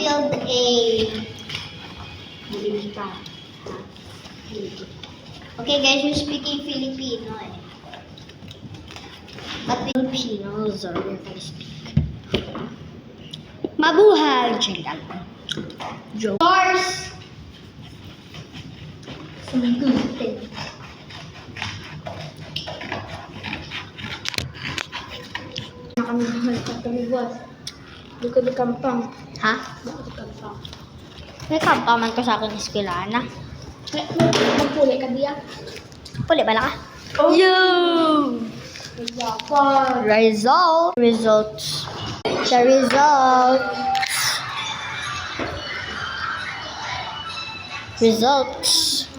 build a Okay guys, we're speaking Filipino eh. But Filipinos are we're gonna speak. Mabuhay! Joke. Cars! Some good things. Kami boss. Likod ng kampang. Ha? Likod ng kampang. May kampaman ko sa akin eskwelahan na. Magpuli ka diya. Puli bala ka? Oh. Yo! Dapat. Results. The results.